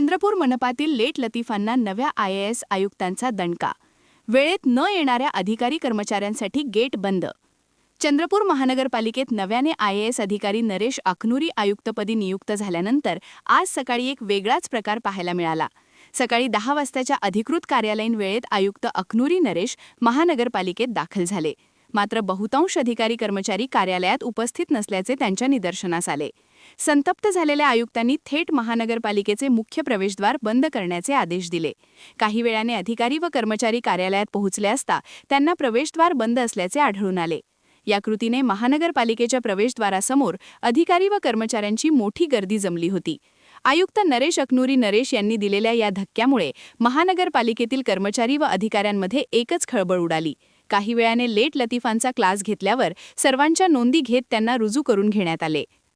Chandrapur मनपातील late लतीफांना नव्या IAS आयुक्तांचा दणका. वेळेत न येणाऱ्या अधिकारी कर्मचाऱ्यांसाठी गेट बंद. चंद्रपूर महानगरपालिकेत नव्याने IAS अधिकारी नरेश अखनुरी आयुक्तपदी नियुक्त झाल्यानंतर आज सकाळी एक वेगळाच प्रकार पाहायला मिळाला. सकाळी 10 वाजताच्या अधिकृत कार्यालयीन वेळेत आयुक्त अखनुरी नरेश महानगरपालिकेत दाखल झाले. मात्र बहुतांश अधिकारी कर्मचारी कार्यालयात उपस्थित नसल्याचे त्यांच्या निदर्शनास आले. संतप्त झालेल्या आयुक्तांनी थेट महानगरपालिकेचे मुख्य प्रवेशद्वार बंद करण्याचे आदेश दिले. काही वेळाने अधिकारी व कर्मचारी कार्यालयात पोहोचले असता त्यांना प्रवेशद्वार बंद असल्याचे आढळून आले. या कृतीने महानगरपालिकेच्या प्रवेशद्वारासमोर अधिकारी व कर्मचाऱ्यांची मोठी गर्दी जमली होती. आयुक्त नरेश अखनुरी नरेश यांनी दिलेल्या या धक्क्यामुळे महानगरपालिकेतील कर्मचारी व अधिकाऱ्यांमध्ये एकच खळबळ उडाली. काही वेळाने लेट लतीफांचा क्लास घेतल्यावर सर्वांच्या नोंदी घेत त्यांना रुजू करून घेण्यात आले.